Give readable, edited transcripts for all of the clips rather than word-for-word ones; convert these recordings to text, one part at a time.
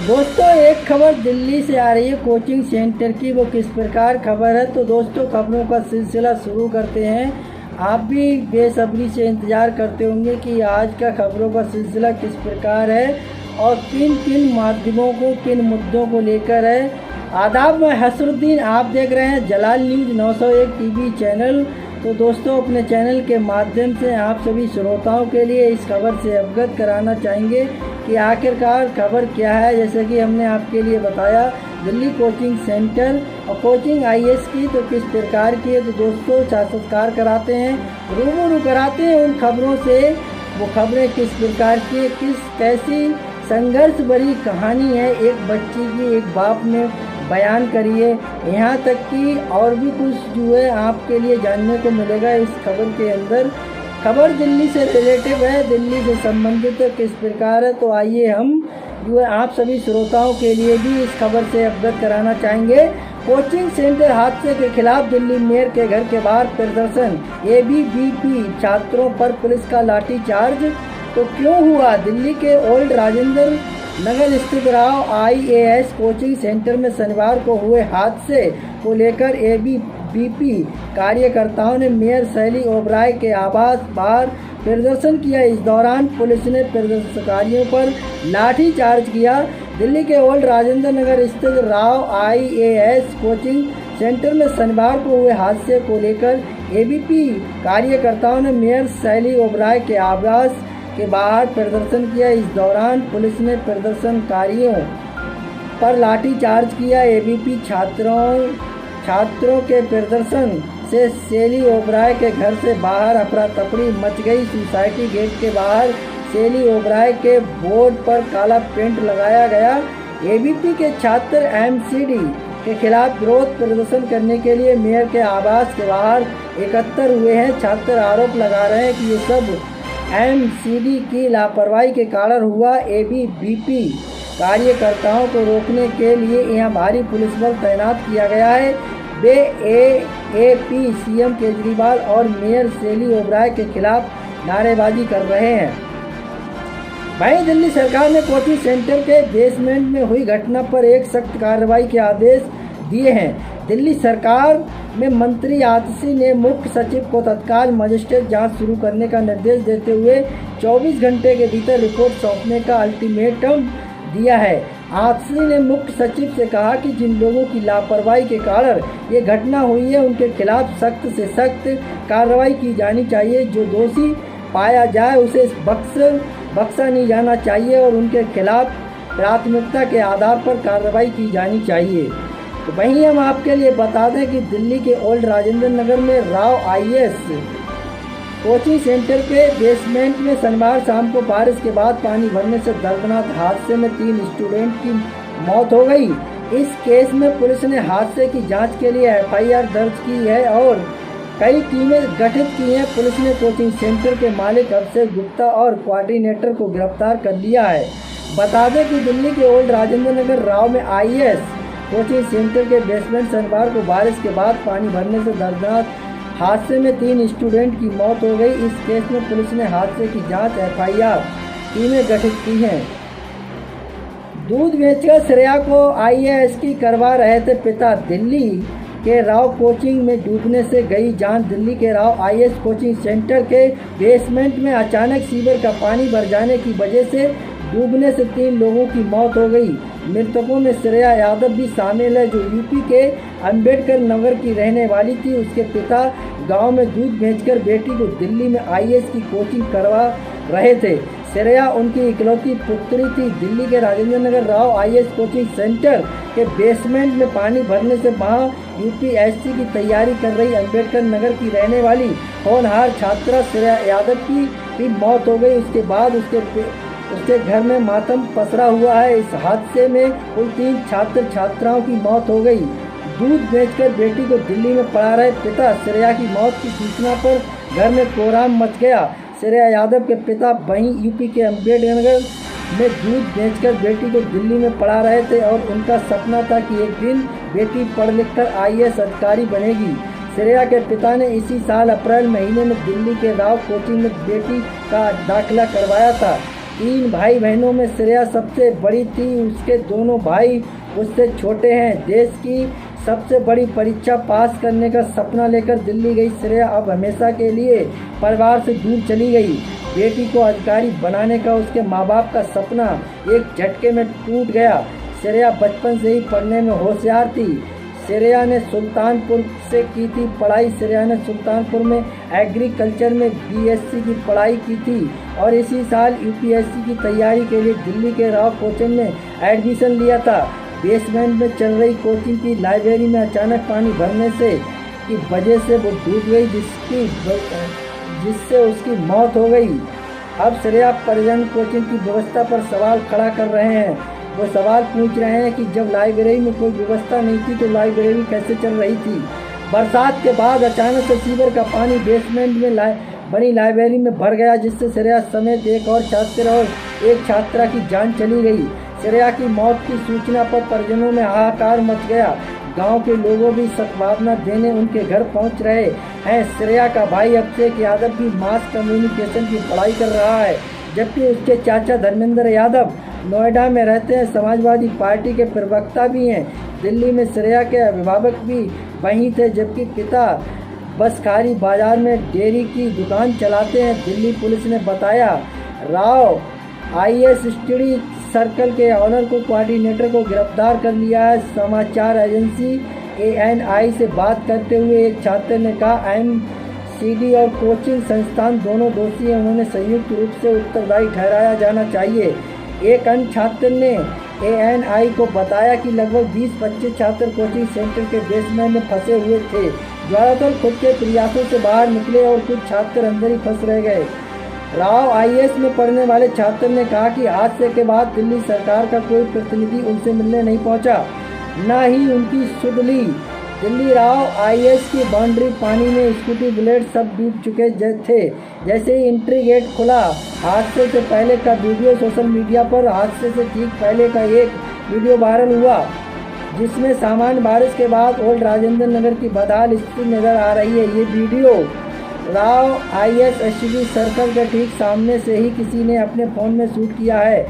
दोस्तों, एक खबर दिल्ली से आ रही है कोचिंग सेंटर की। वो किस प्रकार खबर है, तो दोस्तों खबरों का सिलसिला शुरू करते हैं। आप भी बेसब्री से इंतज़ार करते होंगे कि आज का खबरों का सिलसिला किस प्रकार है और किन किन माध्यमों को, किन मुद्दों को लेकर है। आदाब, मैं हसरुद्दीन, आप देख रहे हैं जलाल न्यूज़ 901 टीवी चैनल। तो दोस्तों, अपने चैनल के माध्यम से आप सभी श्रोताओं के लिए इस खबर से अवगत कराना चाहेंगे कि आखिरकार खबर क्या है। जैसे कि हमने आपके लिए बताया, दिल्ली कोचिंग सेंटर और कोचिंग आईएएस की तो किस प्रकार की है। तो दोस्तों, साक्षात्कार कराते हैं, रूबरू कराते हैं उन खबरों से। वो खबरें किस प्रकार की है, कैसी संघर्ष भरी कहानी है एक बच्ची की, एक बाप ने बयान करी है। यहाँ तक कि और भी कुछ जो है आपके लिए जानने को मिलेगा इस खबर के अंदर। खबर दिल्ली से रिलेटिव है, दिल्ली से संबंधित है, किस प्रकार है। तो आइए हम जो है आप सभी श्रोताओं के लिए भी इस खबर से अवगत कराना चाहेंगे। कोचिंग सेंटर हादसे के खिलाफ दिल्ली मेयर के घर के बाहर प्रदर्शन, एबीवीपी छात्रों पर पुलिस का लाठीचार्ज। तो क्यों हुआ? दिल्ली के ओल्ड राजेंद्र नगर स्थित राव आईएएस कोचिंग सेंटर में शनिवार को हुए हादसे को लेकर एबीवीपी कार्यकर्ताओं ने मेयर शैली ओबराय के आवास बाहर प्रदर्शन किया। इस दौरान पुलिस ने प्रदर्शनकारियों पर लाठीचार्ज किया। दिल्ली के ओल्ड राजेंद्र नगर स्थित राव आईएएस कोचिंग सेंटर में शनिवार को हुए हादसे को लेकर एबीवीपी कार्यकर्ताओं ने मेयर शैली ओबराय के आवास के बाहर प्रदर्शन किया। इस दौरान पुलिस ने प्रदर्शनकारियों पर लाठीचार्ज किया। एबीवीपी छात्रों के प्रदर्शन से शैली ओबराय के घर से बाहर अफरा तफरी मच गई। सोसाइटी गेट के बाहर शैली ओबराय के बोर्ड पर काला पेंट लगाया गया। एबीवीपी के छात्र एमसीडी के खिलाफ विरोध प्रदर्शन करने के लिए मेयर के आवास के बाहर एकत्र हुए हैं। छात्र आरोप लगा रहे हैं कि ये सब एमसीडी की लापरवाही के कारण हुआ। एबीवीपी कार्यकर्ताओं को रोकने के लिए यहाँ भारी पुलिस बल तैनात किया गया है। वे एएपी सीएम केजरीवाल और मेयर शैली ओबराय के खिलाफ नारेबाजी कर रहे हैं। वहीं दिल्ली सरकार ने कोचिंग सेंटर के बेसमेंट में हुई घटना पर एक सख्त कार्रवाई के आदेश दिए हैं। दिल्ली सरकार में मंत्री आतिशी ने मुख्य सचिव को तत्काल मजिस्ट्रेट जांच शुरू करने का निर्देश देते हुए 24 घंटे के भीतर रिपोर्ट सौंपने का अल्टीमेटम दिया है। आतिशी ने मुख्य सचिव से कहा कि जिन लोगों की लापरवाही के कारण ये घटना हुई है उनके खिलाफ सख्त से सख्त कार्रवाई की जानी चाहिए। जो दोषी पाया जाए उसे बख्शा नहीं जाना चाहिए और उनके खिलाफ प्राथमिकता के आधार पर कार्रवाई की जानी चाहिए। तो वहीं हम आपके लिए बता दें कि दिल्ली के ओल्ड राजेंद्र नगर में राव आईएएस कोचिंग सेंटर के बेसमेंट में शनिवार शाम को बारिश के बाद पानी भरने से दर्दनाक हादसे में 3 स्टूडेंट की मौत हो गई। इस केस में पुलिस ने हादसे की जांच के लिए एफआईआर दर्ज की है और कई टीमें गठित की हैं। पुलिस ने कोचिंग सेंटर के मालिक अभिषेक गुप्ता और कोऑर्डिनेटर को गिरफ्तार कर लिया है। बता दें कि दिल्ली के ओल्ड राजेंद्र नगर राव में आईएएस कोचिंग सेंटर के बेसमेंट शनिवार को बारिश के बाद पानी भरने से दर्दनाक हादसे में 3 स्टूडेंट की मौत हो गई। इस केस में पुलिस ने हादसे की जांच एफआईआर टीमें गठित की हैं। दूध बेचकर श्रेया को आईएएस की करवा रहे थे पिता, दिल्ली के राव कोचिंग में डूबने से गई जान। दिल्ली के राव आईएएस कोचिंग सेंटर के बेसमेंट में अचानक सीवर का पानी भर जाने की वजह से डूबने से 3 लोगों की मौत हो गई। मृतकों में श्रेया यादव भी शामिल है, जो यूपी के अंबेडकर नगर की रहने वाली थी। उसके पिता गांव में दूध बेचकर बेटी को दिल्ली में आईएएस की कोचिंग करवा रहे थे। श्रेया उनकी इकलौती पुत्री थी। दिल्ली के Rajendra Nagar Rao IAS coaching centre के बेसमेंट में पानी भरने से वहां यूपीएससी की तैयारी कर रही अंबेडकर नगर की रहने वाली होनहार छात्रा श्रेया यादव की भी मौत हो गई। उसके बाद उसके घर में मातम पसरा हुआ है। इस हादसे में कुल 3 छात्र छात्राओं की मौत हो गई। दूध बेचकर बेटी को दिल्ली में पढ़ा रहे पिता श्रेया की मौत की सूचना पर घर में कोहराम मच गया। श्रेया यादव के पिता वहीं यूपी के अंबेडकर नगर में दूध बेचकर बेटी को दिल्ली में पढ़ा रहे थे और उनका सपना था कि एक दिन बेटी पढ़ लिख कर आईएएस अधिकारी बनेगी। श्रेया के पिता ने इसी साल अप्रैल महीने में दिल्ली के राव कोचिंग में बेटी का दाखिला करवाया था। 3 भाई बहनों में श्रेया सबसे बड़ी थी। उसके दोनों भाई उससे छोटे हैं। देश की सबसे बड़ी परीक्षा पास करने का सपना लेकर दिल्ली गई श्रेया अब हमेशा के लिए परिवार से दूर चली गई। बेटी को अधिकारी बनाने का उसके माँ बाप का सपना एक झटके में टूट गया। श्रेया बचपन से ही पढ़ने में होशियार थी। श्रेया ने सुल्तानपुर से की थी पढ़ाई। श्रेया ने सुल्तानपुर में एग्रीकल्चर में बीएससी की पढ़ाई की थी और इसी साल यूपीएससी की तैयारी के लिए दिल्ली के राव कोचिंग में एडमिशन लिया था। बेसमेंट में चल रही कोचिंग की लाइब्रेरी में अचानक पानी भरने की वजह से वो डूब गई, जिससे उसकी मौत हो गई। अब श्रेया परिजन कोचिंग की व्यवस्था पर सवाल खड़ा कर रहे हैं। वो सवाल पूछ रहे हैं कि जब लाइब्रेरी में कोई व्यवस्था नहीं थी तो लाइब्रेरी कैसे चल रही थी। बरसात के बाद अचानक से सीवर का पानी बेसमेंट में बनी लाइब्रेरी में भर गया, जिससे श्रेया समेत एक और छात्र और एक छात्रा की जान चली गई। श्रेया की मौत की सूचना पर परिजनों में हाहाकार मच गया। गांव के लोगों भी सद्भावना देने उनके घर पहुंच रहे हैं। श्रेया का भाई अभिषेक यादव भी मास कम्युनिकेशन की पढ़ाई कर रहा है, जबकि उसके चाचा धर्मेंद्र यादव नोएडा में रहते हैं। समाजवादी पार्टी के प्रवक्ता भी हैं। दिल्ली में श्रेया के अभिभावक भी वहीं थे, जबकि पिता बसखारी बाजार में डेयरी की दुकान चलाते हैं। दिल्ली पुलिस ने बताया राव आईएएस स्टडी सर्कल के ऑनर को कोऑर्डिनेटर को गिरफ्तार कर लिया है। समाचार एजेंसी एएनआई से बात करते हुए एक छात्र ने कहा एमसीडी और कोचिंग संस्थान दोनों दोषी हैं, उन्हें संयुक्त रूप से उत्तरदायी ठहराया जाना चाहिए। एक अन्य छात्र ने एएनआई को बताया कि लगभग 20-25 छात्र कोचिंग सेंटर के बेसमेंट में फंसे हुए थे। ज़्यादातर खुद के प्रयासों से बाहर निकले और कुछ छात्र अंदर ही फंस रह गए। राव आईएएस में पढ़ने वाले छात्र ने कहा कि हादसे के बाद दिल्ली सरकार का कोई प्रतिनिधि उनसे मिलने नहीं पहुंचा, न ही उनकी सुध ली। दिल्ली राव आईएएस की बाउंड्री पानी में स्कूटी बुलेट सब डूब चुके थे। जैसे ही एंट्री गेट खुला, हादसे से पहले का वीडियो सोशल मीडिया पर हादसे से ठीक पहले का एक वीडियो वायरल हुआ, जिसमें सामान्य बारिश के बाद ओल्ड राजेंद्र नगर की बदहाल स्थिति नजर आ रही है। ये video Rao IAS study circle के ठीक सामने से ही किसी ने अपने फ़ोन में शूट किया है,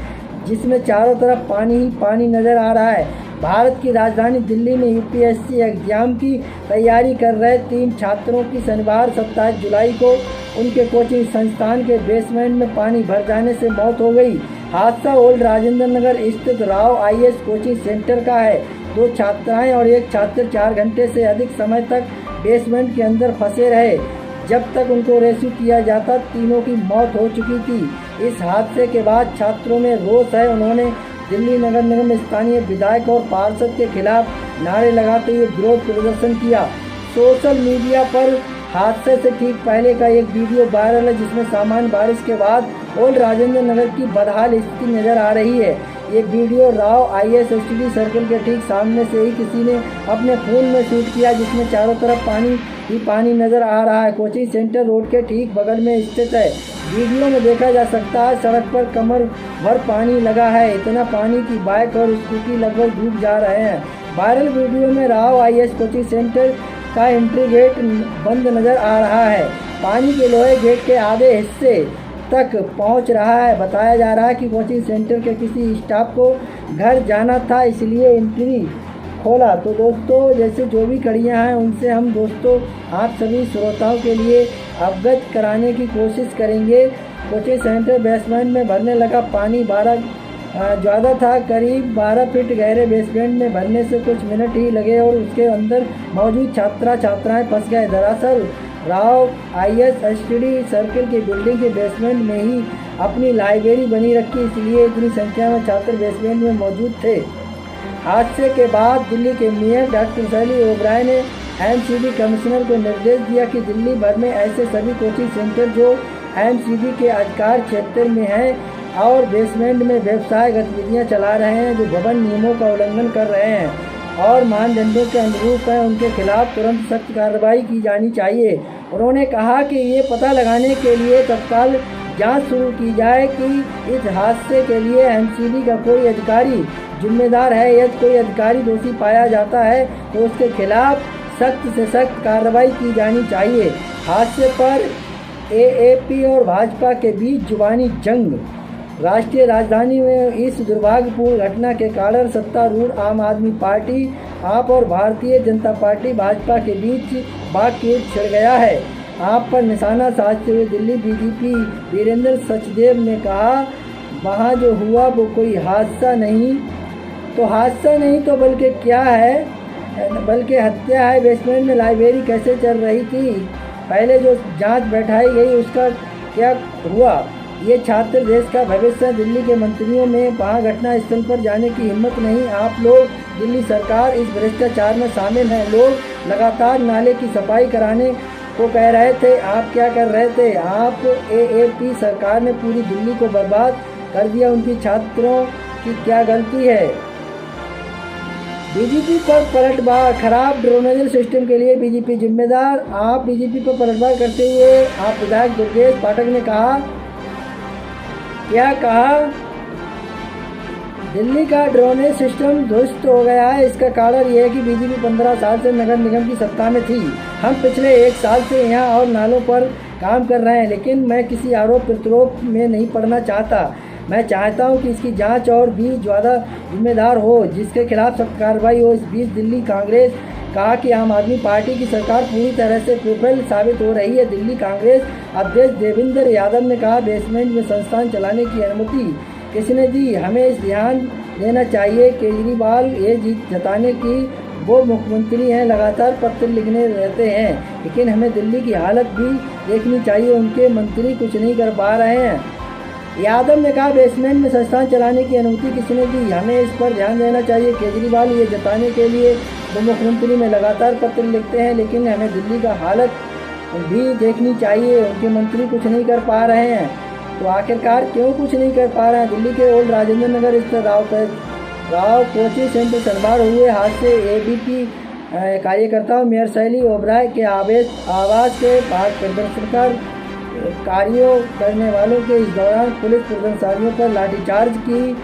जिसमें चारों तरफ पानी ही पानी नज़र आ रहा है। भारत की राजधानी दिल्ली में यूपीएससी एग्जाम की तैयारी कर रहे 3 छात्रों की शनिवार 27 जुलाई को उनके कोचिंग संस्थान के बेसमेंट में पानी भर जाने से मौत हो गई। हादसा ओल्ड राजेंद्र नगर स्थित राव आईएएस कोचिंग सेंटर का है। 2 छात्राएं और एक छात्र 4 घंटे से अधिक समय तक बेसमेंट के अंदर फंसे रहे। जब तक उनको रेस्क्यू किया जाता, तीनों की मौत हो चुकी थी। इस हादसे के बाद छात्रों में रोष है। उन्होंने दिल्ली नगर निगम स्थानीय विधायक और पार्षद के खिलाफ नारे लगाते हुए विरोध प्रदर्शन किया। सोशल मीडिया पर हादसे से ठीक पहले का एक वीडियो वायरल है, जिसमें सामान्य बारिश के बाद ओल्ड राजेंद्र नगर की बदहाल स्थिति नजर आ रही है। ये video Rao IAS study circle के ठीक सामने से ही किसी ने अपने फ़ोन में शूट किया, जिसमें चारों तरफ पानी ही पानी नजर आ रहा है। कोचिंग सेंटर रोड के ठीक बगल में स्थित है। वीडियो में देखा जा सकता है सड़क पर कमर भर पानी लगा है। इतना पानी की बाइक और स्कूटी लगभग डूब जा रहे हैं। वायरल वीडियो में राव आईएएस कोचिंग सेंटर का एंट्री गेट बंद नजर आ रहा है। पानी के लोहे गेट के आधे हिस्से तक पहुंच रहा है। बताया जा रहा है कि कोचिंग सेंटर के किसी स्टाफ को घर जाना था, इसलिए एंट्री खोला। तो दोस्तों, जैसे जो भी कड़ियाँ हैं उनसे हम दोस्तों आप सभी श्रोताओं के लिए अवगत कराने की कोशिश करेंगे। कोचिंग सेंटर बेसमेंट में भरने लगा पानी ज़्यादा था। करीब 12 फीट गहरे बेसमेंट में भरने से कुछ मिनट ही लगे और उसके अंदर मौजूद छात्राएं फंस गए। दरअसल राव आईएएस स्टडी सर्कल की बिल्डिंग के बेसमेंट में ही अपनी लाइब्रेरी बनी रखी, इसलिए इतनी संख्या में छात्र बेसमेंट में मौजूद थे। हादसे के बाद दिल्ली के मेयर डॉक्टर शैली ओबराय ने एमसीडी कमिश्नर को निर्देश दिया कि दिल्ली भर में ऐसे सभी कोचिंग सेंटर जो एमसीडी के अधिकार क्षेत्र में हैं और बेसमेंट में व्यवसाय गतिविधियां चला रहे हैं, जो भवन नियमों का उल्लंघन कर रहे हैं और मानदंडों के अनुरूप हैं, उनके खिलाफ तुरंत सख्त कार्रवाई की जानी चाहिए। उन्होंने कहा कि ये पता लगाने के लिए तत्काल जांच शुरू की जाए कि इस हादसे के लिए एमसीडी का कोई अधिकारी जिम्मेदार है। यदि कोई अधिकारी दोषी पाया जाता है तो उसके खिलाफ सख्त से सख्त कार्रवाई की जानी चाहिए। हादसे पर एएपी और भाजपा के बीच जुबानी जंग। राष्ट्रीय राजधानी में इस दुर्भाग्यपूर्ण घटना के कारण सत्तारूढ़ आम आदमी पार्टी आप और भारतीय जनता पार्टी भाजपा के बीच बातचीत छिड़ गया है। आप पर निशाना साधते हुए दिल्ली डीजीपी वीरेंद्र सचदेव ने कहा, वहाँ जो हुआ वो कोई हादसा नहीं तो बल्कि क्या है, बल्कि हत्या है। बेसमेंट में लाइब्रेरी कैसे चल रही थी, पहले जो जांच बैठाई गई उसका क्या हुआ। ये छात्र देश का भविष्य है। दिल्ली के मंत्रियों में वहाँ घटना स्थल पर जाने की हिम्मत नहीं। आप लोग, दिल्ली सरकार इस भ्रष्टाचार में शामिल हैं। लोग लगातार नाले की सफाई कराने को कह रहे थे, आप क्या कर रहे थे। आप एएपी सरकार ने पूरी दिल्ली को बर्बाद कर दिया। उनकी छात्रों की क्या गलती है। बीजेपी पर पलटवार, खराब ड्रेनेज सिस्टम के लिए बीजेपी जिम्मेदार। आप बीजेपी पर पलटवार करते हुए आप विधायक दुर्गेश पाठक ने क्या कहा, दिल्ली का ड्रेनेज सिस्टम ध्वस्त हो गया है। इसका कारण यह है कि बीजेपी 15 साल से नगर निगम की सत्ता में थी। हम पिछले 1 साल से यहाँ और नालों पर काम कर रहे हैं, लेकिन मैं किसी आरोप प्रत्यारोप में नहीं पड़ना चाहता। मैं चाहता हूं कि इसकी जांच और भी ज़्यादा जिम्मेदार हो, जिसके खिलाफ सख्त कार्रवाई हो। इस बीच दिल्ली कांग्रेस कहा कि आम आदमी पार्टी की सरकार पूरी तरह से विफल साबित हो रही है। दिल्ली कांग्रेस अध्यक्ष देवेंद्र यादव ने कहा, बेसमेंट में संस्थान चलाने की अनुमति किसने दी, हमें इस ध्यान देना चाहिए। केजरीवाल ये जीत जताने की वो मुख्यमंत्री हैं, लगातार पत्र लिखने रहते हैं, लेकिन हमें दिल्ली की हालत भी देखनी चाहिए। उनके मंत्री कुछ नहीं कर पा रहे हैं। यादव ने कहा, बेसमेंट में संस्थान चलाने की अनुमति किसने दी, हमें इस पर ध्यान देना चाहिए। केजरीवाल ये जताने के लिए वो मुख्यमंत्री में लगातार पत्र लिखते हैं, लेकिन हमें दिल्ली का हालत भी देखनी चाहिए। उनके मंत्री कुछ नहीं कर पा रहे हैं। तो आखिरकार क्यों कुछ नहीं कर पा रहे हैं। दिल्ली के ओल्ड राजेंद्र नगर स्थित राव कोचिंग सेंटर शनिवार हुए हादसे एबीपी कार्यकर्ताओं मेयर शैली ओबराय के आवास के बाहर प्रदर्शनकार कार्यों करने वालों के इस दौरान पुलिस प्रदर्शनकारियों पर लाठीचार्ज की।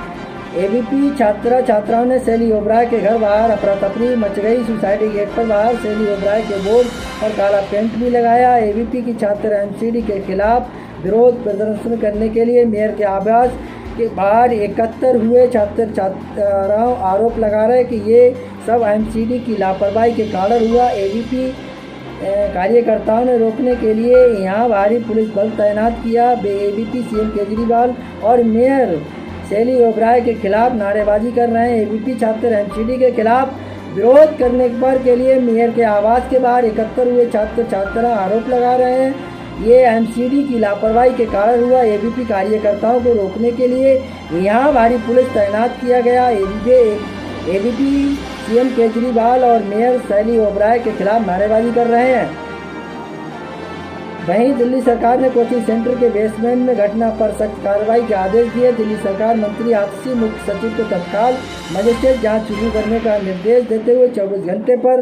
एबीपी छात्राओं ने शैली ओबराय के घर बाहर अफरा तफरी मच गई। सोसाइटी गेट पर बाहर शैली ओबराय के बोर्ड पर काला पेंट भी लगाया। एबीपी की छात्र एमसीडी के खिलाफ विरोध प्रदर्शन करने के लिए मेयर के आवास के बाहर एकत्र हुए। छात्राओं आरोप लगा रहे कि ये सब एमसीडी की लापरवाही के कारण हुआ। एबीपी कार्यकर्ताओं ने रोकने के लिए यहाँ भारी पुलिस बल तैनात किया। एबीपी सीएम केजरीवाल और मेयर शैली ओबराय के खिलाफ नारेबाजी कर रहे हैं। एबीपी छात्र एमसीडी के खिलाफ विरोध करने के लिए मेयर के आवास के बाहर एकत्र हुए। छात्र आरोप लगा रहे हैं ये एमसीडी की लापरवाही के कारण हुआ। एबीपी कार्यकर्ताओं को रोकने के लिए यहाँ भारी पुलिस तैनात किया गया। एबीपी सीएम केजरीवाल और मेयर शैली ओबराय के खिलाफ नारेबाजी कर रहे हैं। वहीं दिल्ली सरकार ने कोचिंग सेंटर के बेसमेंट में घटना पर सख्त कार्रवाई के आदेश दिए। दिल्ली सरकार मंत्री आतिशी मुख्य सचिव को तत्काल मजिस्ट्रेट जांच शुरू करने का निर्देश देते हुए 24 घंटे पर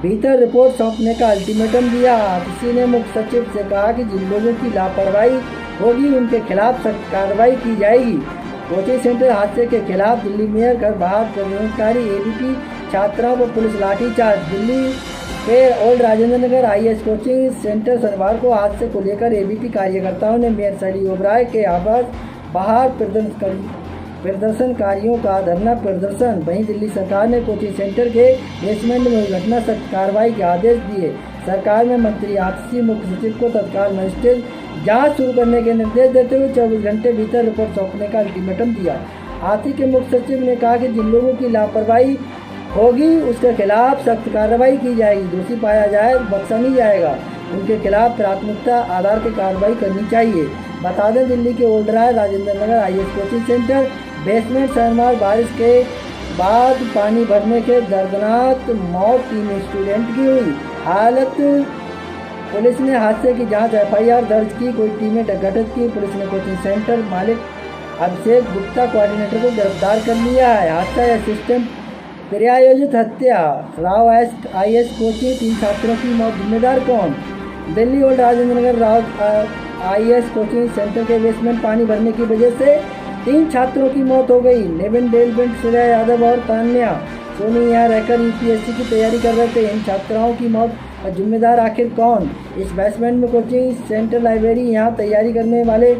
भीतर रिपोर्ट सौंपने का अल्टीमेटम दिया। आतिशी ने मुख्य सचिव से कहा कि जिन लोगों की लापरवाही होगी उनके खिलाफ सख्त कार्रवाई की जाएगी। कोचिंग सेंटर हादसे के खिलाफ दिल्ली मेयर घर बाहर प्रदर्शनकारी एबीपी छात्राओं को पुलिस लाठीचार्ज। दिल्ली के old Rajendra Nagar IAS coaching centre शनिवार को हादसे को लेकर एबीपी कार्यकर्ताओं ने मेयर शैली ओबराय के आवास बाहर प्रदर्शनकारियों का धरना प्रदर्शन। वहीं दिल्ली सरकार ने कोचिंग सेंटर के बेसमेंट में घटना सख्त कार्रवाई के आदेश दिए। सरकार में मंत्री आतिशी मुख्य सचिव को तत्काल मजिस्ट्रेट जांच शुरू करने के निर्देश देते हुए 24 घंटे भीतर रिपोर्ट सौंपने का अल्टीमेटम दिया। आतिशी के मुख्य सचिव ने कहा कि जिन लोगों की लापरवाही होगी उसके खिलाफ सख्त कार्रवाई की जाएगी। दोषी पाया जाए बख्शा नहीं जाएगा। उनके खिलाफ प्राथमिकता आधार की कार्रवाई करनी चाहिए। बता दें, दिल्ली के old Rajendra Nagar IAS coaching centre basement शनिवार बारिश के बाद पानी भरने के दर्दनाक मौत 3 स्टूडेंट की हुई। हालत पुलिस ने हादसे की जांच एफआईआर दर्ज की। कोई टीमें गठित की। पुलिस ने कोचिंग सेंटर मालिक अभिषेक गुप्ता कोऑर्डिनेटर को गिरफ्तार कर लिया है। हादसा या सिस्टम प्रयायोजित हत्या। राव आईएएस कोचिंग 3 छात्रों की मौत, जिम्मेदार कौन। Delhi old Rajendra Nagar Rao IAS coaching centre के बेसमेंट पानी भरने की वजह से 3 छात्रों की मौत हो गई। नेविन डेलबेंट, श्रेया यादव और तान्या सोनी यहाँ रहकर यूपीएससी की तैयारी कर रहे थे। इन छात्राओं की मौत का जिम्मेदार आखिर कौन। इस बेसमेंट में कोचिंग सेंटर लाइब्रेरी, यहाँ तैयारी करने वाले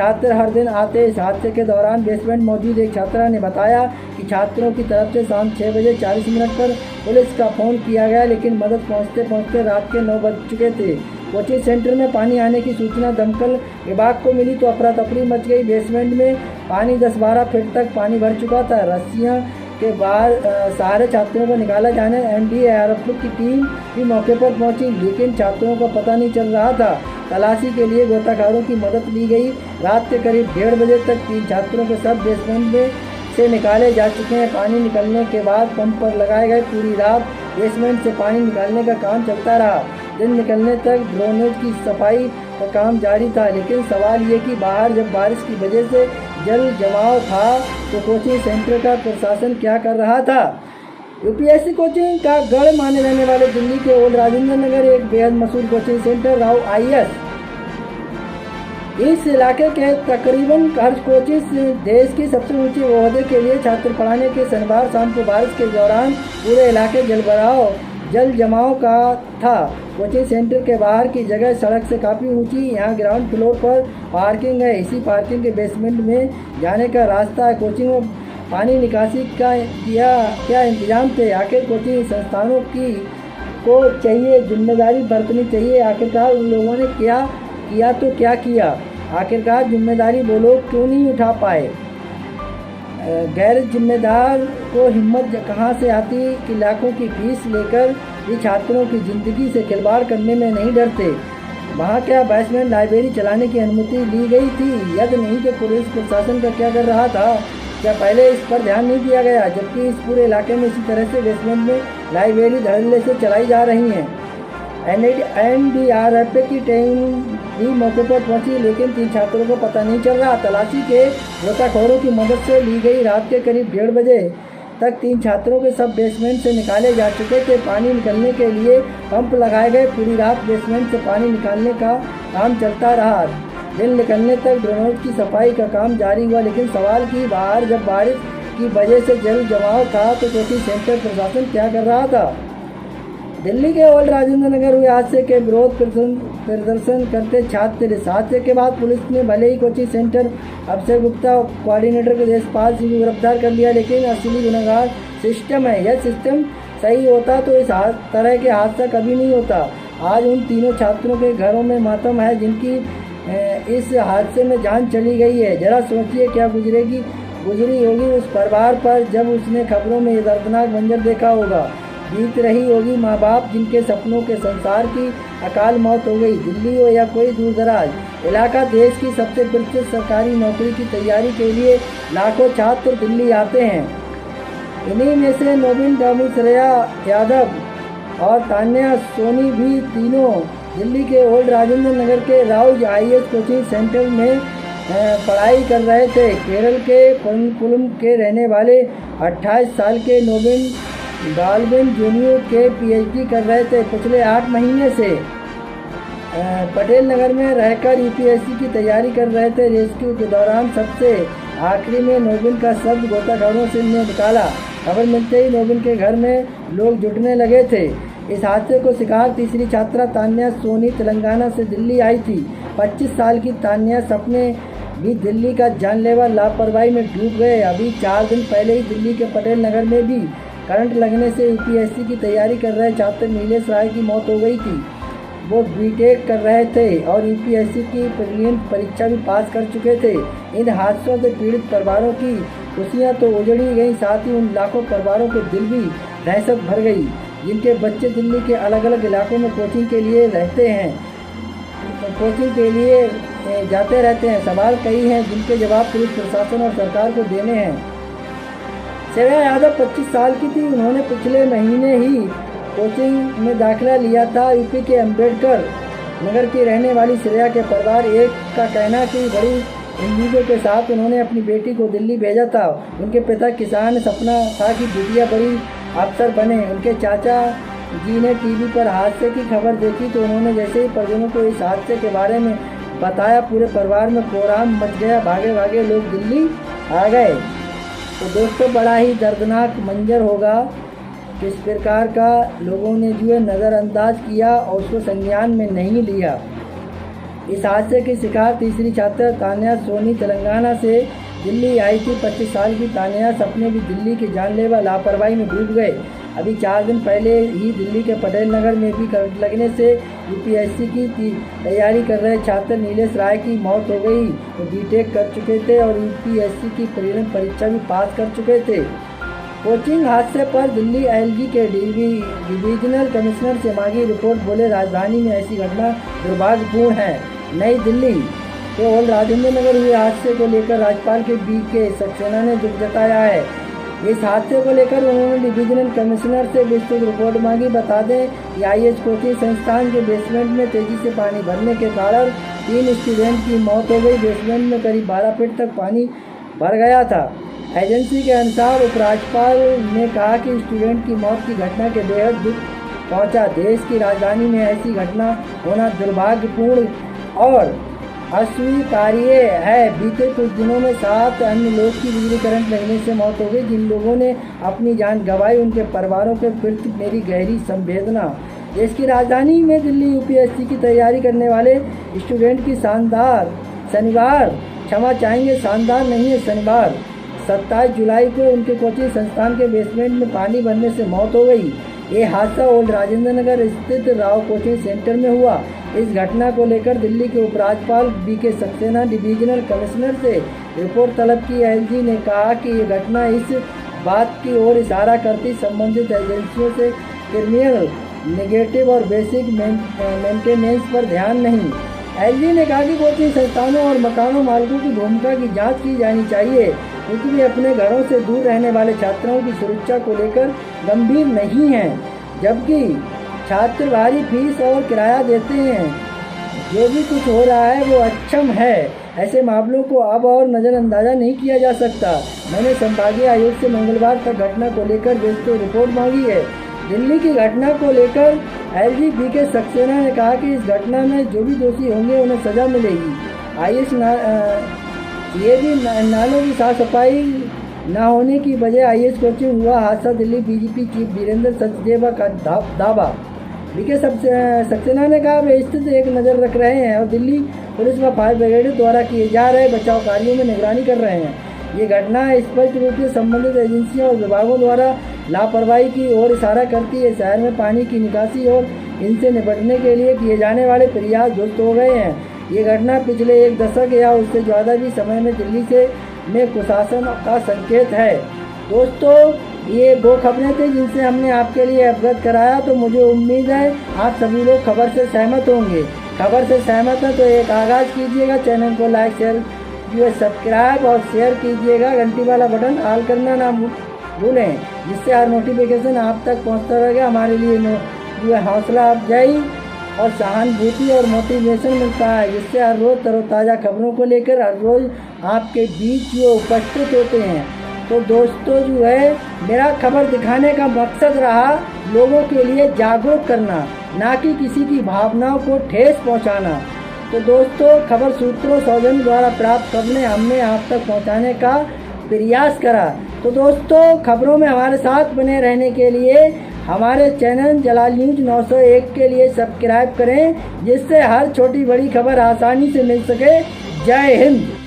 छात्र हर दिन आते। इस हादसे के दौरान बेसमेंट मौजूद एक छात्रा ने बताया कि छात्रों की तरफ से शाम 6:40 पर पुलिस का फ़ोन किया गया, लेकिन मदद पहुंचते पहुंचते रात के 9 बज चुके थे। कोचिंग सेंटर में पानी आने की सूचना दमकल विभाग को मिली तो अफरा तफरी मच गई। बेसमेंट में पानी 10-12 फीट तक पानी भर चुका था। रस्सियाँ के बाहर सारे छात्रों को निकाला जाने एनडीआरएफ की टीम भी मौके पर पहुंची, लेकिन छात्रों का पता नहीं चल रहा था। तलाशी के लिए गोताखोरों की मदद ली गई। रात के करीब 1:30 बजे तक 3 छात्रों के सब बेसमेंट में से निकाले जा चुके हैं। पानी निकलने के बाद पंप पर लगाए गए। पूरी रात बेसमेंट से पानी निकालने का काम चलता रहा। दिन निकलने तक ड्रेनेज की सफाई का काम जारी था, लेकिन सवाल ये कि बाहर जब बारिश की वजह से जल जमाव था तो कोचिंग सेंटर का प्रशासन क्या कर रहा था। यूपीएससी कोचिंग का गढ़ माने जाने वाले दिल्ली के ओल्ड राजेंद्र नगर एक बेहद मशहूर कोचिंग सेंटर राव आईएएस। इस इलाके के तकरीबन हर कोचिंग देश की सबसे ऊंची ओहदे के लिए छात्र पढ़ाने के शनिवार शाम को बारिश के दौरान पूरे इलाके जल जमाव का था। कोचिंग सेंटर के बाहर की जगह सड़क से काफ़ी ऊंची। यहाँ ग्राउंड फ्लोर पर पार्किंग है। इसी पार्किंग के बेसमेंट में जाने का रास्ता है। कोचिंग में पानी निकासी का क्या इंतजाम थे। आखिर कोचिंग संस्थानों को चाहिए जिम्मेदारी बरतनी चाहिए। आखिरकार उन लोगों ने क्या किया तो क्या किया। आखिरकार जिम्मेदारी वो लोग क्यों नहीं उठा पाए। गैर जिम्मेदार को हिम्मत कहाँ से आती कि लाखों की फीस लेकर भी छात्रों की ज़िंदगी से खिलवाड़ करने में नहीं डरते। वहाँ क्या बेसमेंट लाइब्रेरी चलाने की अनुमति ली गई थी। यदि नहीं तो पुलिस प्रशासन का क्या कर रहा था। क्या पहले इस पर ध्यान नहीं दिया गया, जबकि इस पूरे इलाके में इसी तरह से बेसमेंट में लाइब्रेरी धड़ल्ले से चलाई जा रही हैं। एनडीआरएफ की टीम भी मौके पर पहुंची, लेकिन 3 छात्रों को पता नहीं चल रहा। तलाशी के गोताखोरों की मदद से ली गई। रात के करीब 1:30 बजे तक 3 छात्रों के सब बेसमेंट से निकाले जा चुके थे। पानी निकलने के लिए पंप लगाए गए। पूरी रात बेसमेंट से पानी निकालने का काम चलता रहा। दिन निकलने तक ड्रेनेज की सफाई का काम जारी हुआ, लेकिन सवाल की बाहर जब बारिश की वजह से जल जमाव था तो कोचिंग सेंटर प्रशासन क्या कर रहा था। दिल्ली के ओल्ड राजेंद्र नगर हुए हादसे के विरोध प्रदर्शन करते छात्र। इस हादसे के बाद पुलिस ने भले ही coaching centre Abhishek Gupta coordinator के देशपाल सिंह को गिरफ्तार कर लिया, लेकिन असली गुनहगार सिस्टम है। यह सिस्टम सही होता तो इस तरह के हादसा कभी नहीं होता। आज उन तीनों छात्रों के घरों में मातम है जिनकी इस हादसे में जान चली गई है। जरा सोचिए क्या गुजरी होगी उस परिवार पर जब उसने खबरों में ये दर्दनाक मंजर देखा होगा। बीत रही होगी माँ बाप जिनके सपनों के संसार की अकाल मौत हो गई। दिल्ली हो या कोई दूर दराज इलाका, देश की सबसे प्रतिष्ठित सरकारी नौकरी की तैयारी के लिए लाखों छात्र दिल्ली आते हैं। इन्हीं में से नोबिन डामू, श्रेया यादव और तान्या सोनी भी तीनों दिल्ली के ओल्ड राजेंद्र नगर के राव आईएएस कोचिंग सेंटर में पढ़ाई कर रहे थे। केरल के पंकुलम के रहने वाले 28 साल के नोबिन डाल्विन जूनियर के पीएचडी कर रहे थे। पिछले 8 महीने से पटेल नगर में रहकर यूपीएससी की तैयारी कर रहे थे। रेस्क्यू के दौरान सबसे आखिरी में नोबिन का शब्द गोताखोरों से निकाला। खबर मिलते ही नोबिन के घर में लोग जुटने लगे थे। इस हादसे को शिकार तीसरी छात्रा तान्या सोनी तेलंगाना से दिल्ली आई थी। 25 साल की तान्या सपने भी दिल्ली का जानलेवा लापरवाही में डूब गए। अभी 4 दिन पहले ही दिल्ली के पटेल नगर में भी करंट लगने से यूपीएससी की तैयारी कर रहे छात्र नीलेश राय की मौत हो गई थी। वो बीटेक कर रहे थे और यूपीएससी की प्रीलिम्स परीक्षा भी पास कर चुके थे। इन हादसों से पीड़ित परिवारों की खुशियां तो उजड़ी गई, साथ ही उन लाखों परिवारों के दिल भी दहशत भर गई जिनके बच्चे दिल्ली के अलग अलग इलाकों में कोचिंग के लिए जाते रहते हैं। सवाल कई हैं जिनके जवाब पुलिस प्रशासन और सरकार को देने हैं। श्रेया यादव 25 साल की थी। उन्होंने पिछले महीने ही कोचिंग में दाखिला लिया था। यूपी के अंबेडकर नगर की रहने वाली श्रेया के परिवार एक का कहना कि बड़ी उम्मीदों के साथ उन्होंने अपनी बेटी को दिल्ली भेजा था। उनके पिता किसान, सपना था कि बिटिया बड़ी अफसर बने। उनके चाचा जी ने टीवी पर हादसे की खबर देखी तो उन्होंने जैसे ही परिजनों को इस हादसे के बारे में बताया, पूरे परिवार में कोहराम मच गया। भागे भागे लोग दिल्ली आ गए। तो दोस्तों, बड़ा ही दर्दनाक मंजर होगा किस प्रकार का लोगों ने जो है नज़रअंदाज किया और उसको संज्ञान में नहीं लिया। इस हादसे की शिकार तीसरी छात्रा तान्या सोनी तेलंगाना से दिल्ली आई थी। 25 साल की तान्या सपने भी दिल्ली की जानलेवा लापरवाही में डूब गए। अभी 4 दिन पहले ही दिल्ली के पटेल नगर में भी करंट लगने से यूपीएससी की तैयारी कर रहे छात्र नीलेश राय की मौत हो गई। वो बीटेक कर चुके थे और यूपीएससी की प्रीलिम परीक्षा भी पास कर चुके थे। कोचिंग हादसे पर दिल्ली एलजी के डिवीजनल कमिश्नर से मांगी रिपोर्ट। बोले राजधानी में ऐसी घटना दुर्भाग्यपूर्ण है। नई दिल्ली के ओल्ड राजेंद्र नगर हुए हादसे को लेकर राज्यपाल के BK सक्सेना ने दुख जताया है। इस हादसे को लेकर उन्होंने डिवीजनल कमिश्नर से विस्तृत रिपोर्ट मांगी। बता दें कि IAS कोचिंग संस्थान के बेसमेंट में तेजी से पानी भरने के कारण 3 स्टूडेंट की मौत हो गई। बेसमेंट में करीब 12 फीट तक पानी भर गया था। एजेंसी के अनुसार उपराज्यपाल ने कहा कि स्टूडेंट की मौत की घटना के बेहद दुख पहुंचा। देश की राजधानी में ऐसी घटना होना दुर्भाग्यपूर्ण और अस्वीकार्य है। बीते कुछ दिनों में 7 अन्य लोग की बिजली करंट लगने से मौत हो गई। जिन लोगों ने अपनी जान गंवाई उनके परिवारों के प्रति मेरी गहरी संवेदना। देश की राजधानी में दिल्ली यूपीएससी की तैयारी करने वाले स्टूडेंट की शानदार 27 जुलाई को उनके कोचिंग संस्थान के बेसमेंट में पानी भरने से मौत हो गई। ये हादसा ओल्ड राजेंद्र नगर स्थित राव कोचिंग सेंटर में हुआ। इस घटना को लेकर दिल्ली के उपराज्यपाल BK सक्सेना डिवीजनल कमिश्नर से रिपोर्ट तलब की। एलजी ने कहा कि ये घटना इस बात की ओर इशारा करती संबंधित एजेंसियों से क्रिमिनल नेगेटिव और बेसिक मेंटेनेंस पर ध्यान नहीं। एलजी ने कहा कि कोचिंग संस्थानों और मकानों मालिकों की भूमिका की जांच की जानी चाहिए, क्योंकि वे अपने घरों से दूर रहने वाले छात्रों की सुरक्षा को लेकर गंभीर नहीं हैं, जबकि छात्र भारी फीस और किराया देते हैं। जो भी कुछ हो रहा है वो अक्षम है। ऐसे मामलों को अब और नज़रअंदाजा नहीं किया जा सकता। मैंने संभागीय आयुक्त से मंगलवार तक घटना को लेकर विस्तृत रिपोर्ट मांगी है। दिल्ली की घटना को लेकर एलजी BK सक्सेना ने कहा कि इस घटना में जो भी दोषी होंगे उन्हें सजा मिलेगी। ये भी नालों की साफ सफाई न होने की वजह IAS कोचिंग हुआ हादसा। दिल्ली BJP चीफ वीरेंद्र सचदेवा का दावा। BK सक्सेना ने कहा वे स्थिति एक नज़र रख रहे हैं और दिल्ली पुलिस व फायर ब्रिगेड द्वारा किए जा रहे बचाव कार्यों में निगरानी कर रहे हैं। ये घटना स्पष्ट रूप से संबंधित एजेंसियों और विभागों द्वारा लापरवाही की ओर इशारा करती है। शहर में पानी की निकासी और इनसे निपटने के लिए किए जाने वाले प्रयास दुरुस्त हो गए हैं। ये घटना पिछले 1 दशक या उससे ज़्यादा भी समय में दिल्ली में कुशासन का संकेत है। दोस्तों, ये 2 खबरें थी जिनसे हमने आपके लिए अवगत कराया। तो मुझे उम्मीद है आप सभी लोग खबर से सहमत होंगे। खबर से सहमत है तो एक आगाज़ कीजिएगा, चैनल को लाइक शेयर सब्सक्राइब और शेयर कीजिएगा। घंटी वाला बटन ऑल करना ना भूलें, जिससे हर नोटिफिकेशन आप तक पहुंचता रहेगा। हमारे लिए जो हौसला अफजाई और सहानुभूति और मोटिवेशन मिलता है, जिससे हर रोज़ तरोताज़ा खबरों को लेकर हर रोज़ आपके बीच जो उपस्थित होते हैं। तो दोस्तों, जो है मेरा खबर दिखाने का मकसद रहा लोगों के लिए जागरूक करना, ना कि किसी की भावनाओं को ठेस पहुंचाना। तो दोस्तों, खबर सूत्रों सौजन्य द्वारा प्राप्त खबरें हमने आप तक पहुंचाने का प्रयास करा। तो दोस्तों, खबरों में हमारे साथ बने रहने के लिए हमारे चैनल जलाल न्यूज 901 के लिए सब्सक्राइब करें, जिससे हर छोटी बड़ी खबर आसानी से मिल सके। जय हिंद।